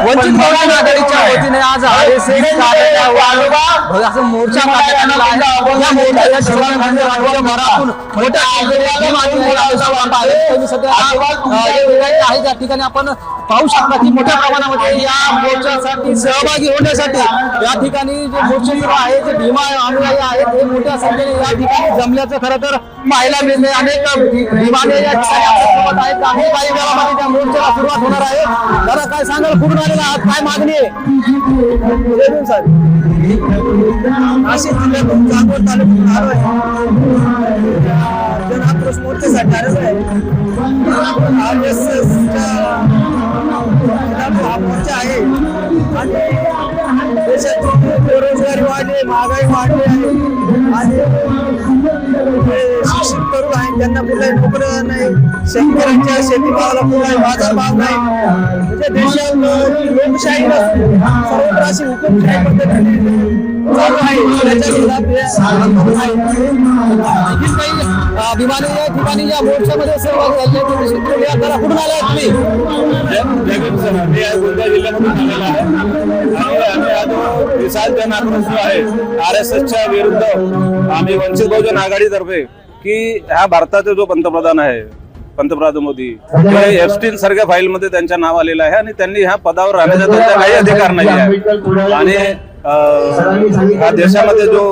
वंचित बहुजन आघाडीच्या वतीने आज RSS कार्यालयावर असं मोर्चा काढण्यात आला आहे। या मोर्चाच्या शिवाय राज्यभरातून मोठ्या आहे त्या ठिकाणी आपण पाहू शकता की मोठ्या प्रमाणामध्ये या मोर्चासाठी सहभागी होण्यासाठी या ठिकाणी जे मोर्चेकरी आहेत जे भीमा अनुयायी आहेत हे मोठ्या संख्येने या ठिकाणी जमल्याचं खरं तर पाहायला मिळते। अनेक भीमाने या ठिकाणी आहेत काही काही वेळामध्ये त्या मोर्चाला सुरुवात होणार आहे। दादा काय सांगाल, कुठून आलेला आहात, काय मागणी आहे? नाशिक जिल्ह्यातून जामोद तालुक्यातून आलो आहे जन आक्रोश मोर्चासाठी आलेलो आहे। हा मोर्चा आहे आणि देशात बेरोजगारी वाढली, महागाई वाढली आहे आणि शिक्षित तरुण आहेत त्यांना कुठलाही नोकऱ्या नाही, शेतकऱ्यांच्या शेतीमालाला कुठलाही बाजारभाव नाही। म्हणजे देशात लोकशाही नसते, सर्वत्र अशी हुकुमशाही पद्धतीने चालू आहे। अभिमानी या ठिकाणी या मोर्चामध्ये सहभागी झाले कुठून आले तुम्ही? विशाल जन आक्रोश जो आहे RSSच्या विरुद्ध आम्ही वंचित बहुजन आघाडीतर्फे की ह्या भारताचे जो पंतप्रधान आहे पंतप्रधान मोदी एप्स्टीन सारख्या फाईल मध्ये त्यांच्या नाव आलेलं आहे आणि त्यांनी ह्या पदावर राहण्याचा त्यांचा काही अधिकार नाही आहे आणि देशामध्ये जो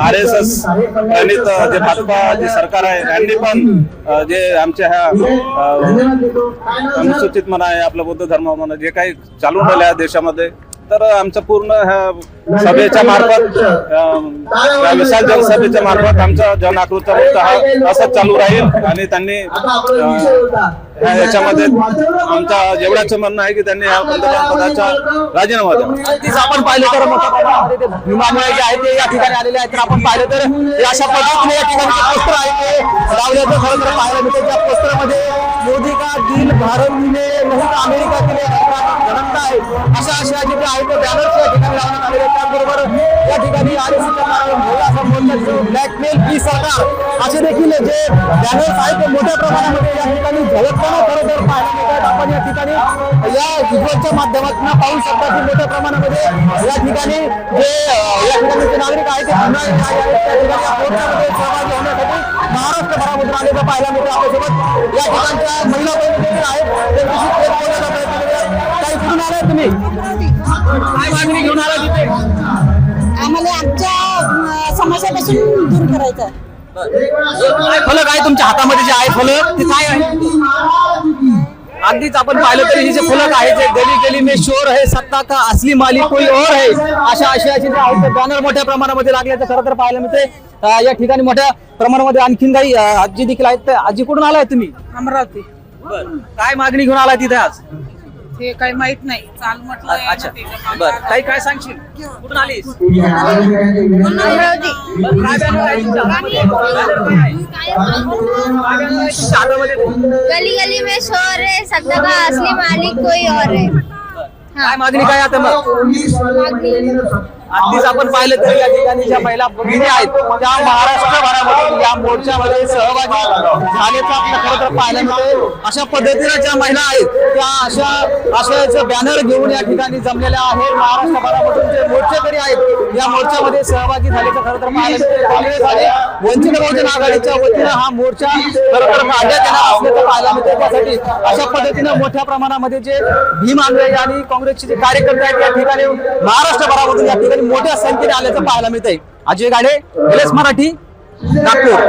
RSS प्रणित जे भाजपा जे सरकार आहे त्यांनी पण जे आमच्या ह्या अनुसूचित म्हणा आहे आपलं बौद्ध धर्म म्हणा जे काही चालून राहिलं आहे देशामध्ये तर आमचं पूर्ण ह्या सभेच्या मार्फत विशाल जनसभेच्या मार्फत आमचा जन आक्रोशचा मोर्चा हा असंच चालू राहील आणि त्यांनी याच्यामध्ये आमचा जेवढ्याचं म्हणणं आहे की त्यांनी ह्या पंतप्रधान पदाचा राजीनामा द्यावा। आपण पाहिलं तर मोठ्या प्रमाणामध्ये भीमामुळे जे आहे ते या ठिकाणी आलेले आहेत। तर आपण पाहिलं तर अशा पद्धतीने या ठिकाणी पोस्टर आहे ते लावल्याचं खरं तर पाहायला मिळतं। त्या पोस्टरमध्ये मोदी का दिल भारत ने नहीं अमेरिका के लिए धडकता है अशा जे आहे ते बॅनर्स या ठिकाणी लावण्यात आलेले आहेत। त्याचबरोबर या ठिकाणी ब्लॅकमेल की सरकार असे देखील जे बॅनर्स आहेत ते मोठ्या प्रमाणामध्ये या ठिकाणी झळकताना खरं तर पाहायला मिळतात। आपण या ठिकाणी या व्हिज्युअलच्या माध्यमातून पाहू शकता की मोठ्या प्रमाणामध्ये या ठिकाणी जे नागरिक आहेत ते मोर्चामध्ये सहभागी होण्यासाठी महाराष्ट्रभरामधून आलेलं पाहायला मिळतं। आपल्यासोबत या ठिकाणच्या महिला देखील आहेत ते बोलण्याचा प्रयत्न करूया। काही कुठून आलाय तुम्ही, काय मागणी घेऊन आला तिथे? आम्हाला आमच्या समस्यापासून दूर करायचं आहे। फलक आहे तुमच्या हातामध्ये जे आहे फलक ते काय आहे? अगदीच आपण पाहिलं तरी हे जे फलक आहे जे गली गली में शोर है सत्ता का असली मालिक कोई और है अशा आशयाचे जे आहेत ते बॅनर मोठ्या प्रमाणामध्ये लागल्याचं खरं तर पाहायला मिळते। या ठिकाणी मोठ्या प्रमाणामध्ये आणखीन काही आजी देखील आहेत। आजी कुठून आलाय तुम्ही? अमरावती। काय मागणी घेऊन आलाय तिथे आज? हे काही माहित नाही, चाल म्हटलं। अच्छा बर, काही काय सांगशील, कुठून आलीस? अमरावती। गली गली में शोर है सत्ता का असली मालिक कोई और है। काय मागणी काय आता मग? अगदीच आपण पाहिलं तर या ठिकाणी ज्या महिला भगिनी आहेत त्या महाराष्ट्रभरामध्ये या मोर्चामध्ये सहभागी झाल्याचं आपल्याला खरं तर पाहायला मिळते। अशा पद्धतीने ज्या महिला आहेत त्या अशा आशयाचं बॅनर घेऊन या ठिकाणी जमलेल्या आहेत। महाराष्ट्रभरामधून जे मोर्चेकरी आहेत या मोर्चामध्ये सहभागी झाल्याचं खरं तर पाहायला मिळते। काँग्रेस आणि वंचित बहुजन आघाडीच्या वतीनं हा मोर्चा खरं तर काढण्यात येणार असल्याचं पाहायला मिळते। त्यासाठी अशा पद्धतीनं मोठ्या प्रमाणामध्ये जे भीम अनुयायी आणि काँग्रेसचे जे कार्यकर्ते आहेत या ठिकाणी महाराष्ट्रभरामधून या ठिकाणी मोठ्या संख्येने आल्याचं पाहायला मिळतंय। अजय गाडे, LS मराठी, नागपूर।